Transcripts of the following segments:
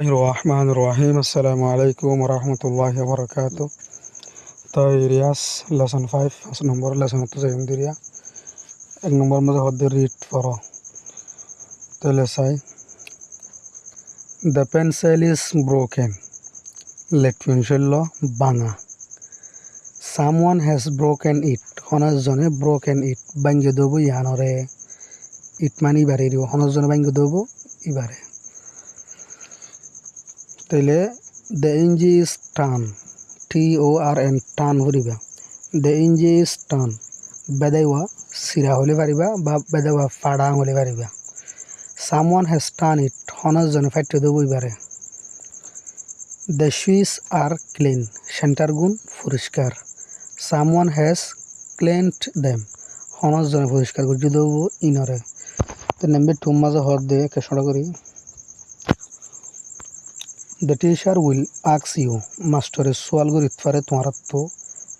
الرحمن الرحيم السلام عليكم ورحمة الله وبركاته. তাই রিয়াস লেসন 5 5 নম্বর লেসন তো যাই দিরিয়া এক নম্বর মধ্যে হদ্দে রিড পড়ো তাহলে চাই দ্য পেন্সিল ইজ ব্রোকেন লেট পেন্সিল বাঙা সামওয়ান হ্যাজ ব্রোকেন ইট হনজনে ব্রোকেন ইট ভাঙ্গে দেবো ইয়ানরে ইট মানে ইবারে দিব হনজনে ভাঙ্গে দেবো ইবারে তাইলে দ্য ইঞ্জি ইজ টান TORN টান হরিবা দ্য ইঞ্জি ইজ টান বেদাইওয়া সিরা হলে পারিবা বা বেদাইওয়া ফাড়া হলে পারিবা সামওয়ান হ্যাজ টান ইট হনজনে ফাইটে দেবো ইবারে দ্য সুইচ আর ক্লিন সেন্টার গুণ পরিষ্কার সামওয়ান হ্যাজ ক্লিনড দেম হনজনে পরিষ্কার করে দেবো ইনরে তো নেমবে টুম মাঝে হর দে কেশটা করি The teacher will ask you, master sawal gurit fare tumhara to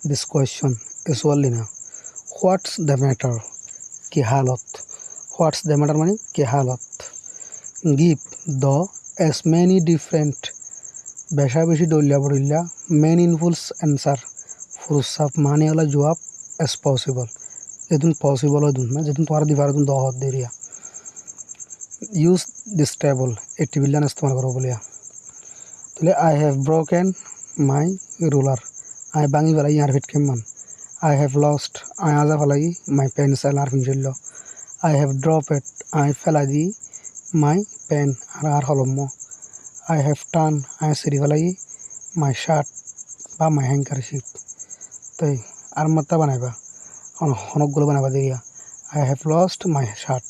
this question sawal lina. What's the matter? Ki halat. What's the matter mani ki halat. Give the as many different besha beshi dolya bodilla meaningful answer for sab mane wala jawab as possible. Jedun possible odun na jedun tumhara divara dun do hot deriya. Use this table. Et billan istemal karo boliya. I have broken my ruler. I bangi balai yar fit kemman. I have lost. I aza balai my pencil ar pinjillo. I have dropped it. I feladi my pen ar holommo. I have torn. I siri balai my shirt ba my handkerchief. Tai ar matta banai ba. Honok gulo banai ba deriya. I have lost my shirt.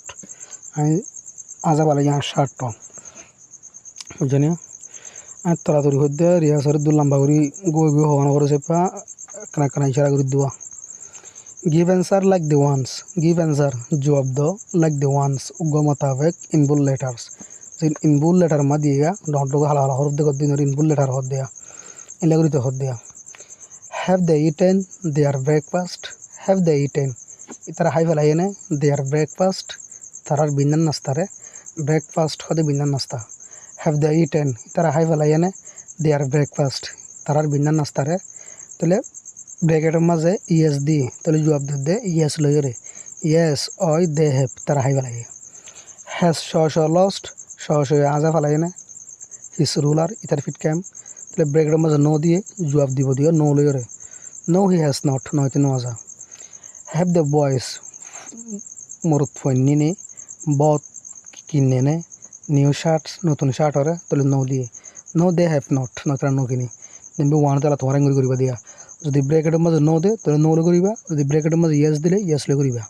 I aza balai yar shirt to. Janiya. তরাতরি হদ্দে রিয়াসর দু লম্বা করি গই গই হওয়ানো করে সেপা কানা কানা ইশারা করে দেওয়া give answer like the ones give answer জবাব দ লাইক দ্য ওয়ান্স উগ্র মোতাবেক ইনবুল লেটার্স ইনবুল লেটার মা দিয়া ডন্টকে হালা হালা হরফ দেখো দিনের ইনবুল লেটার হদ দেয়া এলাগুড়িতে হদ দেয়া have they eaten their breakfast have they eaten তারা হাই ফেলাই এনে দেয়ার ব্রেকফাস্ট তারার বিন্দান নাস্তারে ব্রেকফাস্ট হদে বিন্দান নাস্তা have they eaten তারা হাই ফেলাইনে দেয়ার ব্রেকফাস্ট তারার বিন্দান নাস্তারে তাহলে ব্রেকেটের মাঝে ইয়েস দি তাহলে জবাব দে ইয়েস লইরে ইয়েস অই দে হ্যাভ তারা হাই ফেলাই হ্যাজ লস্ট আজা ফেলাইনে হিস রুলার ইতার ফিট ক্যাম্প তাহলে ব্রেকেটের মাঝে নো দিয়ে জবাব দিব দিও নো লইরে নো হি হ্যাজ নট নয়তে নো আজা হ্যাভ দ্য বয়েস মরুত ফন্নিনে বত কিনে নে নিউ শার্টস নতুন শার্ট হরে তাহলে নো দিয়ে নো দে হ্যাভ নট নতুন নো কিনি দেন ওয়ান তাহলে তোমার আঙ্গুলি করিবা দিয়া যদি ব্রেকেটের মাঝে নো দে তাহলে নো করিবা যদি ব্রেকেটের মাঝে ইয়েস দিলে ইয়েস লে করিবা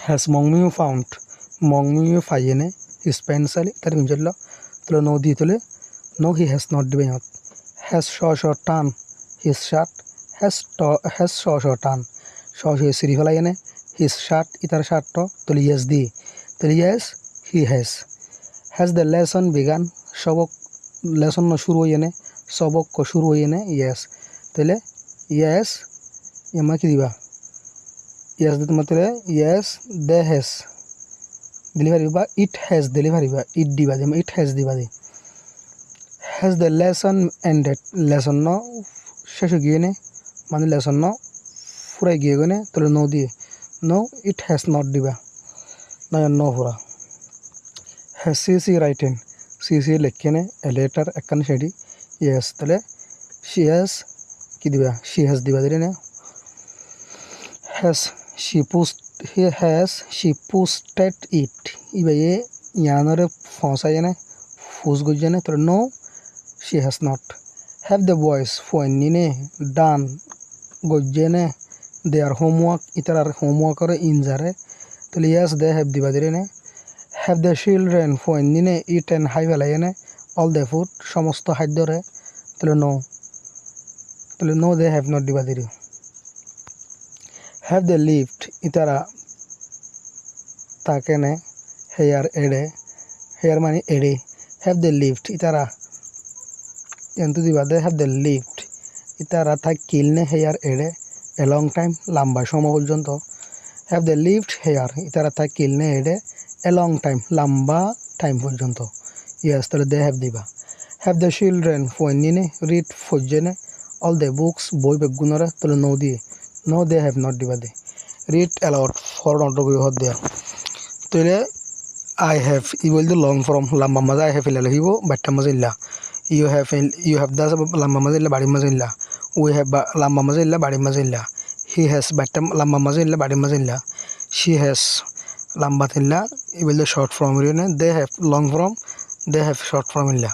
হ্যাজ মংমিউ ফাউন্ড মংমিউ ফাইয়েনে হিস পেন্সিল তার পিঞ্চল তাহলে নো দিয়ে তাহলে নো হি হ্যাজ নট দিবে ইয়ত হ্যাজ টান হিস শার্ট হ্যাজ টান সিরি ফেলাইনে হিস শার্ট ইতার শার্ট তাহলে ইয়েস দিয়ে তাহলে yes he has has the lesson begun সবক লেসন শুরু হইনে সবক শুরু হইনে ইয়েস তাহলে ইয়েস এমা কি দিবা ইয়েস দিতে মাত্র ইয়েস দে হ্যাজ ডেলিভারি বা ইট হ্যাজ ডেলিভারি বা ইট দিবা যেমন ইট হ্যাজ দিবা দি has the lesson ended lesson শেষ গিয়ে নে মানে লেসন ফুরাই গিয়ে গনে তাহলে নো দিয়ে নো ইট হ্যাজ নট দিবা নয় নো ফুরা has CC written CC লেখেনে a letter একখান সেটি yes তাহলে she has কি দিবা she has দিবা দিলে না has she posted it ইবাইয়ে ইয়ানরে ফসাই না ফুস গজনে তাহলে no she has not have the boys ফোনিনে done গজনে their homework ইতার homework করে ইনজারে তাহলে yes they have দিবা দিলে না have the children ফোনিনে eaten হাই ফেলাইনে all the food সমস্ত খাদ্যরে তাহলে no they have not দিবা দিরি have the lived ইতারা তাকে নে হেয়ার এডে হেয়ার মানে এডে have the lived ইতারা এন্তু দিবা দে have the lived ইতারা থাকিল নে হেয়ার এডে a long time লম্বা সময় পর্যন্ত have the lived হেয়ার ইতারা থাকিল নে এডে a long time লম্বা টাইম পর্যন্ত Yes, তাহলে they have দিবা. Have the children ফয়নিনে read ফজনে all the books বই বেগুনরে তাহলে no দিয়ে. No, they have not দিবা দে. Read aloud for not বই হদ দিয়া. তাহলে I have equal to long from lamba maza I have illa hibo batta maza illa. You have das lamba maza illa badi maza illa. We have lamba maza illa badi maza illa. He has batta lamba maza illa badi maza illa. She has lamba illa equal to short from rene. They have long from. They have short from illa.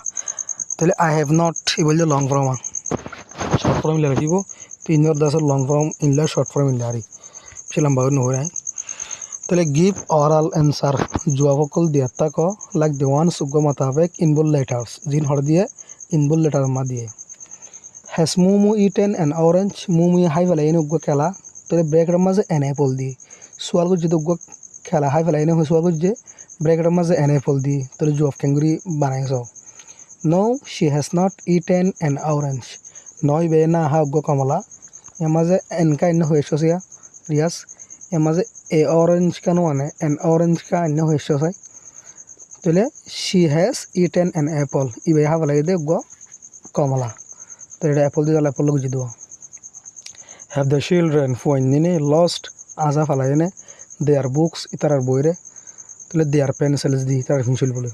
তাহলে I have not equal to long from short from illa hibo. তিনর das long from illa short from illa ari. সে লম্বা ন হয় তাহলে give oral answer জবাবকল দিয়াতা ক like the ones উগ্গ মোতাবেক in bold letters জিন হর দিয়ে in bold letter মা দিয়ে has mumu eaten an orange mumu হাই ফেলাইনে উগ্গ খেলা তাহলে ব্রেকের মাঝে an apple দিয়ে সোয়াল গুজ যদি উগ্গ খেলা হাই ফেলাইনে হয় সোয়াল গুজ যে ব্রেকের মাঝে an apple দিয়ে তাহলে জবাব কেঙ্গুরি বানাইছ no she has not eaten an orange নয় বে না হা উগ্গ কমলা এর মাঝে n কা ইন্ন হয়েছে রিয়াস এর মাঝে a orange কেন মানে an orange কা ইন্ন হয়েছে তাহলে she has eaten an apple ইবে হা ফেলাই দে উগ্গ কমলা তো এটা অ্যাপল দিয়ে অ্যাপল গুজি দেবো have the children ফয়নিনে lost আজা ফেলাইনে their books ইতারার বইরে তাহলে their pencils দি তার পেন্সিল বলে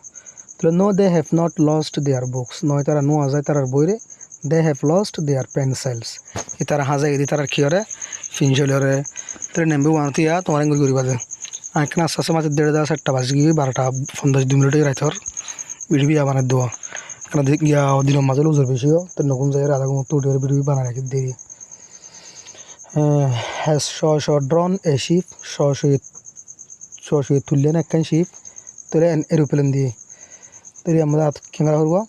তাহলে no they have not lost their books নয় তারা নো আজা তারার বইরে they have lost their pencils ইতারা হাজা ইদি তারার কিয়রে পেন্সিলরে তাহলে নেমবে ওয়ানতিয়া তোমার ইঙ্গুরি করিবা দে আঁকনা আস্তে আস্তে মাঝে 1:30 বাজে গিয়ে 12:15 মিনিটে রাইতর ভিডিও বানাই দেওয়া কেন গিয়া দিনের মাঝে লোজর বেশিও তো নকুন জায়গায় আধা ঘন্টা উঠে ভিডিও বানাই রাখি দেরি has drawn a ship শয়ে তুললেন একখান শিপ তাহলে এরোপ্লেন দিয়ে তাহলে আমরা ক্যামেরা করবো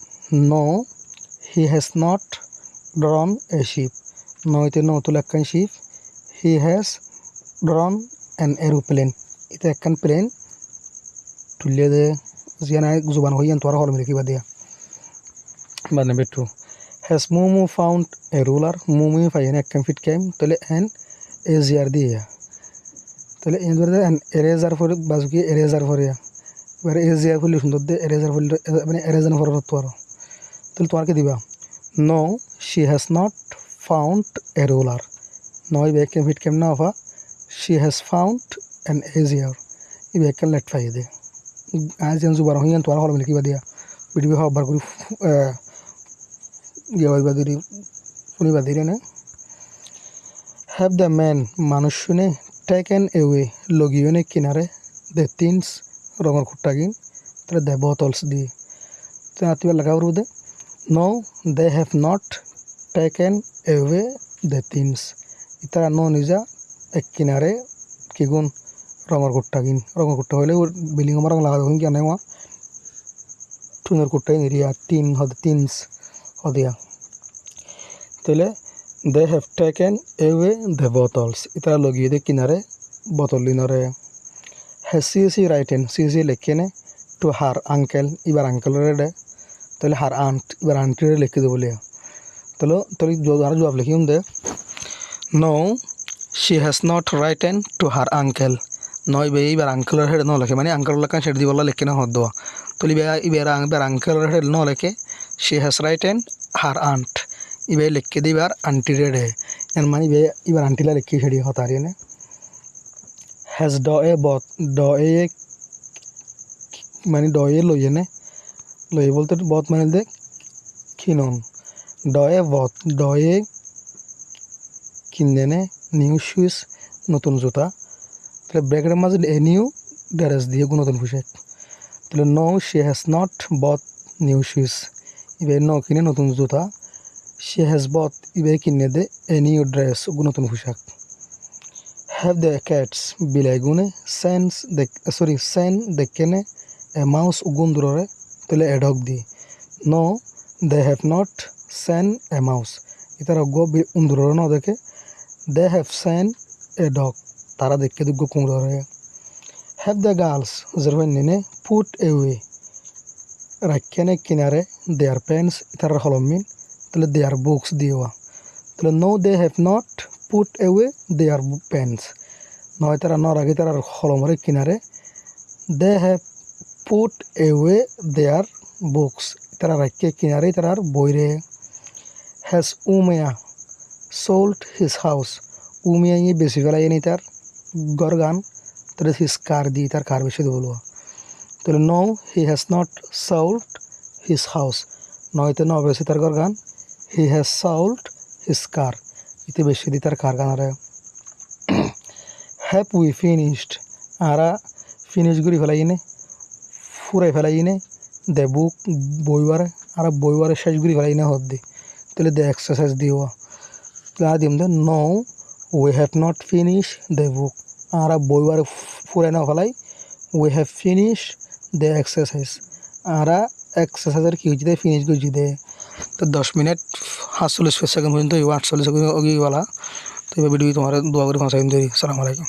no he has not drawn a ship নয়তে ন তুলে একখান sheep he has drawn an aeroplane এটা একখান প্লেন তুললে দে জিয়ানা জুবান হইয়ান তোরা হল মিলে কিবা দিয়া মানে বেটু has mumu found a ruler mumu fine একখান ফিট কেম তাহলে an এজিআর দিয়া তাহলে এন ধরে an eraser ফর বাজুকি eraser ফরিয়া এবারে এজিআর ফুলি সুন্দর দে eraser ফুলি মানে eraser ফর তোরা তাহলে তোমার কি দিবা no she has not found a ruler নয় বে একখান ফিট কেম না হওয়া she has found an easier ইবে একখান লেট ফাই দে আজ যেন জুবার হইয়ান তোরা হল মিলে কিবা দিয়া ভিডিও হবার করি গিয়ে দিদি শুনিবা দিলে না have the man মানুষ শুনে taken away লগিয়নে কিনারে the things রঙের খুঁটাগিন তাহলে the bottles দিয়ে তো আতিবার লেখা করবো দে no they have not taken away the things ইতারা ন নিজা এক কিনারে কি গুণ রঙের খুঁটা হইলে বিল্ডিং আমার রঙ লাগা দেখুন কেন টুনের খুঁটাই নিরিয়া তিন হদ তিনস হদিয়া তাহলে they have taken away the bottles ইতারা লগিয়ে দে কিনারে বোতল লিনরে has she written she লেখেনে to her uncle এবার আঙ্কেলের দে তাহলে her aunt এবার আন্টির লিখে দেবো বলিয়া তাহলে আর জবাব লিখিম দে no she has not written to her uncle নয় বে এবার আঙ্কেলের হেড ন লেখে মানে আঙ্কেল লেখা সেট দিবলা লেখে না হদ দেওয়া তাহলে এবার আঙ্কেলের হেড ন লেখে she has written her aunt ইবে লিখে দিবার আন্টি রেডে এর মানে এবার আন্টিলা লিখে সেটি হতারি না has ড এ মানে ড এ লইয়ে নে লইয়ে বলতে বত মানে দে কিনন ড এ কিনে নে নিউ শুজ নতুন জুতা তাহলে ব্রেকের মাঝে এ নিউ ড্রেস দিয়ে নতুন পোশাক তাহলে no she has not bought new shoes ইবে ন কিনে নতুন জুতা she has bought ইবে কিনে দে এ নিউ ড্রেস নতুন পোশাক have the cats বিলাই গুনে send দেখেনে এ মাউস গুন্দুরে তাহলে a dog the no they have not sent a mouse ইতারা গো উন্দুরে ন দেখে they have sent a dog তারা দেখে দুগ্গ কুমড়ে have the girls জরবেন নিনে put away রাখেনে কিনারে their pens ইতারা হলমিন তাহলে their books দিওয়া তাহলে no they have not put away their pens নয় তারা ন রাখে তারা হলমরে কিনারে they have put away their books তারা রাখকে কিনারে তারার বইরে has Umiya sold his house Umiya ইয়ে বেশি ফেলাই নি তার গরগান তাহলে হিজ কার দিয়ে তার কার বেশি বলবো তাহলে no he has not sold his house নয়তো ন বেশি তার গরগান he has sold his car ইতে বেশি দিয়ে তার কার গানারে হ্যাভ উই ফিনিশড আরা ফিনিশ করি ফেলাই নে ফুরাই ফেলাই নে দে বুক বইবারে আর বইবারে শেষ করি ফেলাই নে হদ দি তাহলে দে এক্সারসাইজ দিব দিম দে no we have not finish the book আর বইবারে ফুরাই না ফেলাই we have finish the exercise আর এক্সারসাইজের কি হয়েছে ফিনিশ করছি দে তো 10 মিনিট 48 সেকেন্ড পর্যন্ত 48 সেকেন্ড বলা তো এবার ভিডিও তোমার দোয়া করে 5 সেকেন্ড সালাম আলাইকুম।